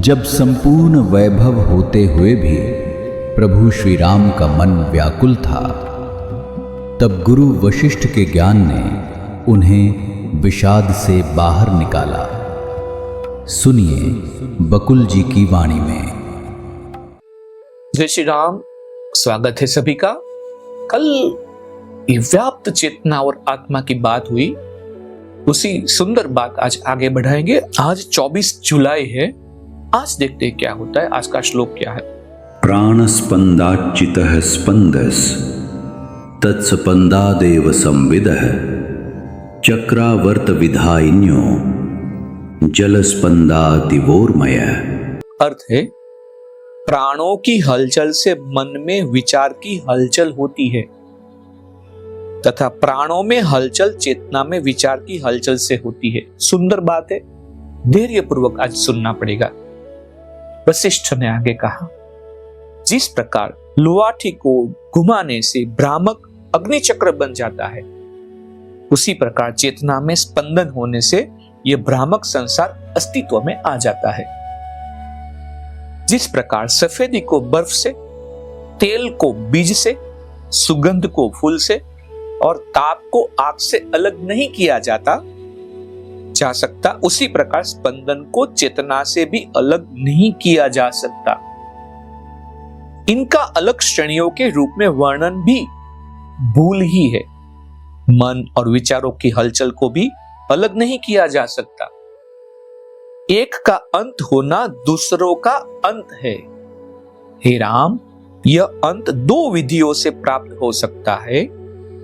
जब संपूर्ण वैभव होते हुए भी प्रभु श्री राम का मन व्याकुल था, तब गुरु वशिष्ठ के ज्ञान ने उन्हें विषाद से बाहर निकाला। सुनिए बकुल जी की वाणी में। जय श्री राम। स्वागत है सभी का। कल व्याप्त चेतना और आत्मा की बात हुई, उसी सुंदर बात आज आगे बढ़ाएंगे। आज 24 जुलाई है। आज देखते हैं क्या होता है। आज का श्लोक क्या है। प्राण स्पंदाच्चितः स्पंदस तत्स्पंदादेव संविदः चक्रावर्त विधायिन्यो जल स्पंदादिवोर्मय। अर्थ है, प्राणों की हलचल से मन में विचार की हलचल होती है तथा प्राणों में हलचल चेतना में विचार की हलचल से होती है। सुंदर बात है, धैर्य पूर्वक आज सुनना पड़ेगा। वशिष्ठ ने आगे कहा, जिस प्रकार लुआठी को घुमाने से भ्रामक अग्नि चक्र बन जाता है, उसी प्रकार चेतना में स्पंदन होने से यह भ्रामक संसार अस्तित्व में आ जाता है। जिस प्रकार सफेदी को बर्फ से, तेल को बीज से, सुगंध को फूल से और ताप को आग से अलग नहीं किया जा सकता, उसी प्रकार स्पंदन को चेतना से भी अलग नहीं किया जा सकता। इनका अलग श्रेणियों के रूप में वर्णन भी भूल ही है। मन और विचारों की हलचल को भी अलग नहीं किया जा सकता। एक का अंत होना दूसरों का अंत है। हे राम, यह अंत दो विधियों से प्राप्त हो सकता है।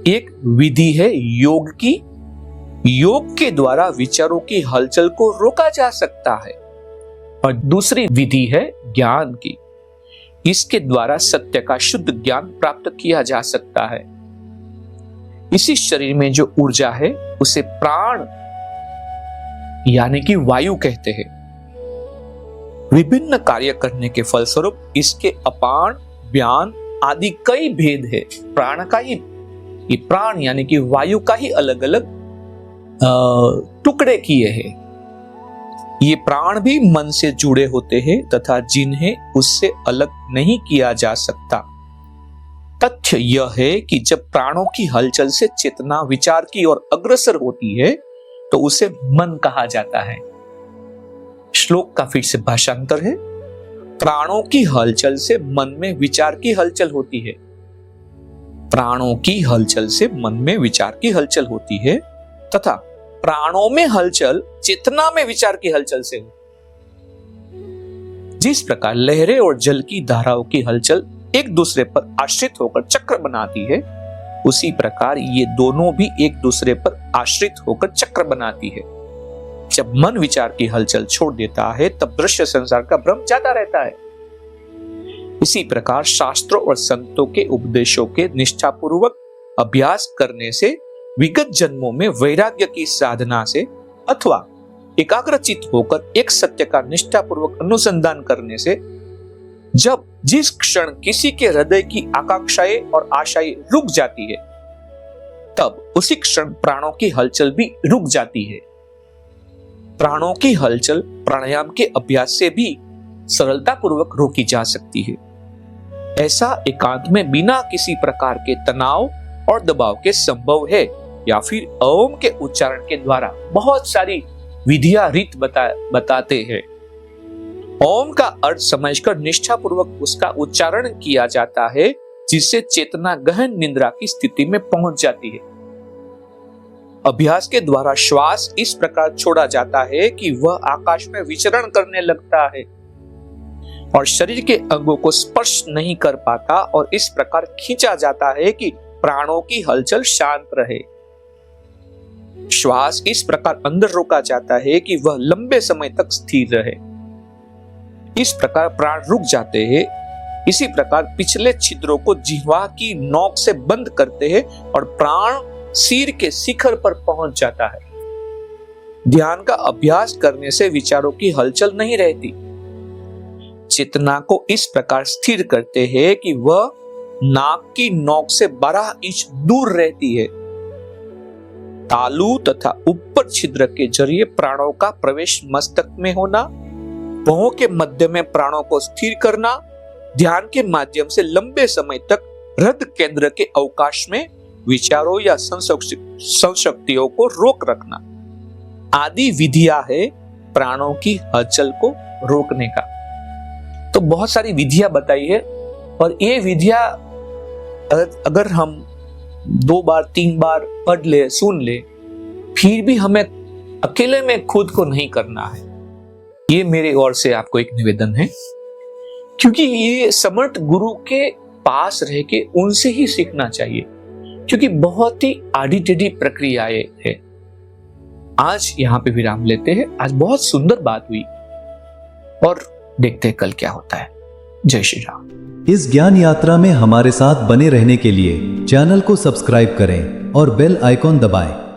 एक विधि है योग की, योग के द्वारा विचारों की हलचल को रोका जा सकता है, और दूसरी विधि है ज्ञान की। इसके द्वारा सत्य का शुद्ध ज्ञान प्राप्त किया जा सकता है। इसी शरीर में जो ऊर्जा है उसे प्राण यानी कि वायु कहते हैं। विभिन्न कार्य करने के फलस्वरूप इसके अपान, व्यान आदि कई भेद है। प्राण का ही, ये प्राण यानी कि वायु का ही अलग अलग टुकड़े किए हैं। ये प्राण भी मन से जुड़े होते हैं तथा जिन्हें उससे अलग नहीं किया जा सकता। तथ्य यह है कि जब प्राणों की हलचल से चेतना विचार की ओर अग्रसर होती है तो उसे मन कहा जाता है। श्लोक का फिर से भाषांतर है। प्राणों की हलचल से मन में विचार की हलचल होती है। प्राणों की हलचल से मन में विचार की हलचल होती है तथा प्राणों में हलचल चेतना में विचार की हलचल से होती है। जिस प्रकार लहरें और जल की धाराओं की हलचल एक दूसरे पर आश्रित होकर चक्र बनाती है, उसी प्रकार ये दोनों भी एक दूसरे पर आश्रित होकर चक्र बनाती है। जब मन विचार की हलचल छोड़ देता है तब दृश्य संसार का भ्रम जाता रहता है। इसी प्रकार शास्त्रों और संतों के उपदेशों के निष्ठापूर्वक अभ्यास करने से, विगत जन्मों में वैराग्य की साधना से अथवा एकाग्रचित होकर एक सत्य का निष्ठापूर्वक अनुसंधान करने से, जब जिस क्षण किसी के हृदय की आकांक्षाएं और आशाएं रुक जाती है, तब उसी क्षण प्राणों की हलचल भी रुक जाती है। प्राणों की हलचल प्राणायाम के अभ्यास से भी सरलतापूर्वक रोकी जा सकती है। ऐसा एकांत में बिना किसी प्रकार के तनाव और दबाव के संभव है, या फिर ओम के उच्चारण के द्वारा बहुत सारी विधियां रीत बताते हैं। ओम का अर्थ समझकर निष्ठापूर्वक उसका उच्चारण किया जाता है, जिससे चेतना गहन निद्रा की स्थिति में पहुंच जाती है। अभ्यास के द्वारा श्वास इस प्रकार छोड़ा जाता है कि वह आकाश में विचरण करने लगता है और शरीर के अंगों को स्पर्श नहीं कर पाता, और इस प्रकार खींचा जाता है कि प्राणों की हलचल शांत रहे। श्वास इस प्रकार अंदर रोका जाता है कि वह लंबे समय तक स्थिर रहे। इस प्रकार प्राण रुक जाते हैं। इसी प्रकार पिछले छिद्रों को जिह्वा की नोक से बंद करते हैं और प्राण सिर के शिखर पर पहुंच जाता है। ध्यान का अभ्यास करने से विचारों की हलचल नहीं रहती। चेतना को इस प्रकार स्थिर करते हैं कि वह नाक की नोक से 12 इंच दूर रहती है। तालु तथा ऊपर छिद्र के जरिए प्राणों का प्रवेश मस्तक में होना, भौं के मध्य में प्राणों को स्थिर करना, ध्यान के माध्यम से लंबे समय तक हृदय केंद्र के अवकाश में विचारों या संशक्तियों को रोक रखना आदि विधियां है प्राणों की हलचल को रोकने का। तो बहुत सारी विधियां बताई है, और ये विधियां अगर हम 2 बार 3 बार पढ़ ले, सुन ले, फिर भी हमें अकेले में खुद को नहीं करना है। ये मेरे ओर से आपको एक निवेदन है, क्योंकि ये समर्थ गुरु के पास रह के उनसे ही सीखना चाहिए, क्योंकि बहुत ही आड़ी टेढ़ी प्रक्रियाएं है। आज यहां पे विराम लेते हैं। आज बहुत सुंदर बात हुई, और देखते हैं कल क्या होता है। जय श्री राम। इस ज्ञान यात्रा में हमारे साथ बने रहने के लिए चैनल को सब्सक्राइब करें और बेल आइकॉन दबाएं।